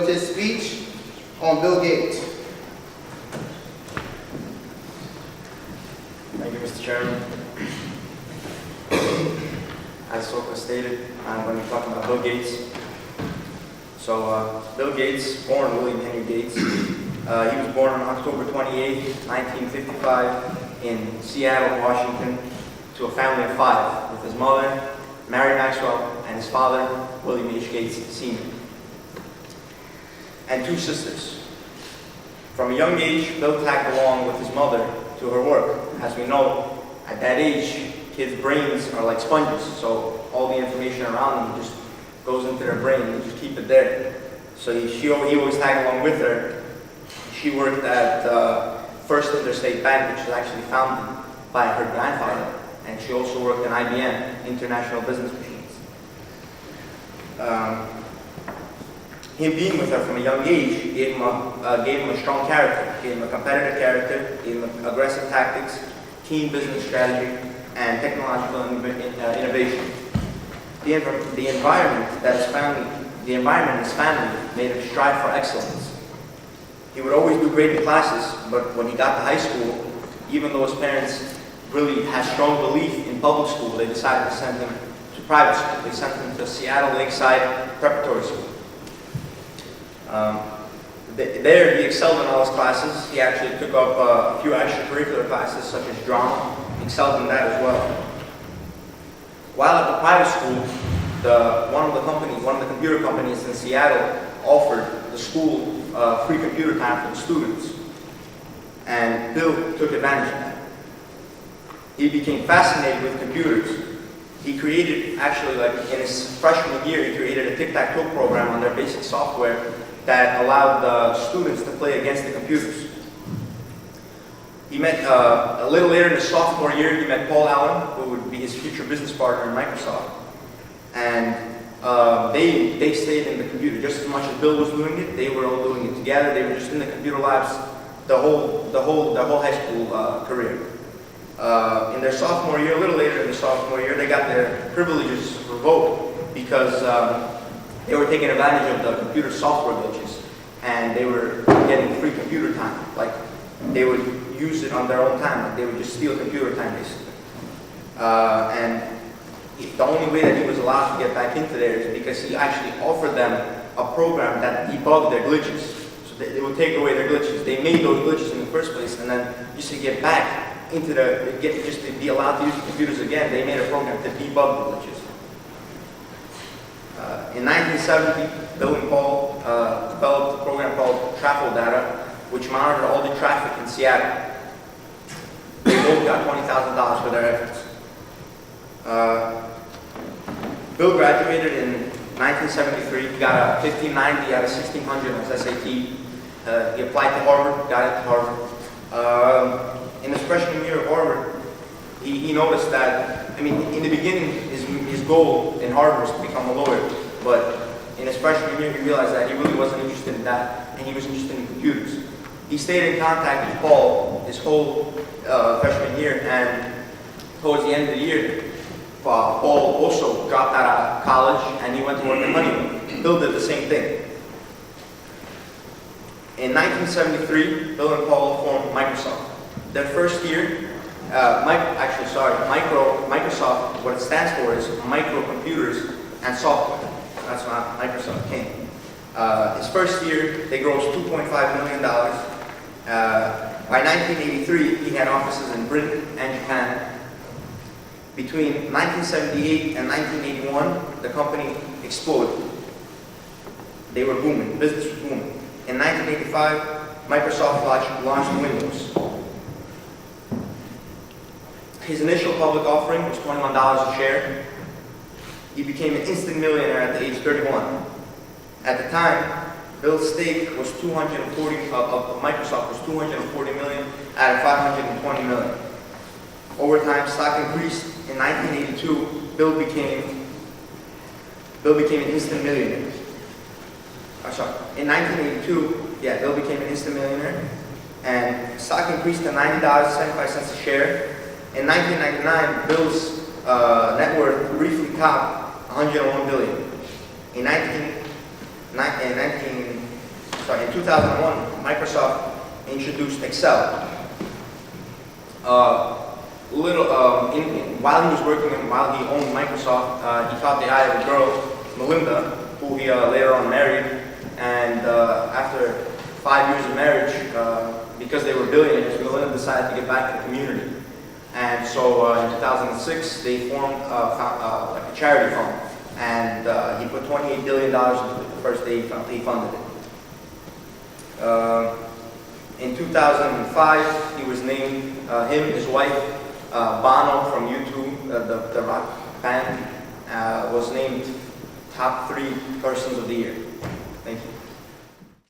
with his speech on Bill Gates. Thank you, Mr. Chairman. As Soka stated, I'm going to be talking about Bill Gates. So, Bill Gates, born William Henry Gates. He was born on October 28, 1955 in Seattle, Washington, to a family of 5, with his mother, Mary Maxwell, and his father, William H. Gates Sr., and 2 sisters. From a young age, Bill tagged along with his mother to her work. As we know, at that age, kids' brains are like sponges, so all the information around them just goes into their brain, and they just keep it there. So he always tagged along with her. She worked at First Interstate Bank, which was actually founded by her grandfather, and she also worked in IBM, International Business Machines. Him being with her from a young age gave him a strong character, gave him a competitive character, gave him aggressive tactics, keen business strategy, and technological innovation. The environment in his family made him strive for excellence. He would always do great in classes, but when he got to high school, even though his parents really had strong belief in public school, they decided to send him to private school. They sent him to Seattle Lakeside Preparatory School. There he excelled in all his classes. He actually took up a few extracurricular classes such as drama, excelled in that as well. While at the private school, one of the computer companies in Seattle offered the school free computer time for the students, and Bill took advantage of that. He became fascinated with computers. He created, actually, like in his freshman year, he created a tic-tac-toe program on their basic software that allowed the students to play against the computers. He met, a little later in his sophomore year, he met Paul Allen, who would be his future business partner in Microsoft. And they stayed in the computer just as much as Bill was doing it. They were all doing it together. They were just in the computer labs the whole high school career. In their sophomore year, a little later in the sophomore year, they got their privileges revoked because they were taking advantage of the computer software glitches, and they were getting free computer time. Like, they would use it on their own time. Like, they would just steal computer time, basically. And the only way that he was allowed to get back into there is because he actually offered them a program that debugged their glitches. So they would take away their glitches. They made those glitches in the first place, and then just to get back into just to be allowed to use the computers again, they made a program to debug the glitches. In 1970, Bill and Paul developed a program called Traffic Data, which monitored all the traffic in Seattle. They both got $20,000 for their efforts. Bill graduated in 1973. He got a 1590 out of 1600 on his SAT. He applied to Harvard, got into Harvard. In his freshman year at Harvard, he noticed that, I mean, in the beginning, his goal in Harvard was to become a lawyer, but in his freshman year, he realized that he really wasn't interested in that, and he was interested in computers. He stayed in contact with Paul his whole freshman year, and towards the end of the year, Paul also dropped out of college, and he went to work in Honeywell. Bill did the same thing. In 1973, Bill and Paul formed Microsoft. Their first year, Microsoft, what it stands for is microcomputers and software. That's why Microsoft came. His first year, they grossed $2.5 million. By 1983, he had offices in Britain and Japan. Between 1978 and 1981, the company exploded. They were booming, business was booming. In 1985, Microsoft launched Windows. His initial public offering was $21 a share. He became an instant millionaire at the age of 31. At the time, Bill's stake was Microsoft was $240 million out of $520 million. Over time, stock increased. In 1982, Bill became an instant millionaire. In 1982, Bill became an instant millionaire, and stock increased to $90.75 a share. In 1999, Bill's net worth briefly topped $101 billion. In sorry, in 2001, Microsoft introduced Excel. While he was working and while he owned Microsoft, he caught the eye of a girl, Melinda, who he later on married. And after 5 years of marriage, because they were billionaires, Melinda decided to give back to the community. And so in 2006, they formed like a charity fund. And he put $28 billion into it the first day he funded it. In 2005, he was named, his wife, Bono from U2, the rock band, was named top 3 persons of the year. Thank you.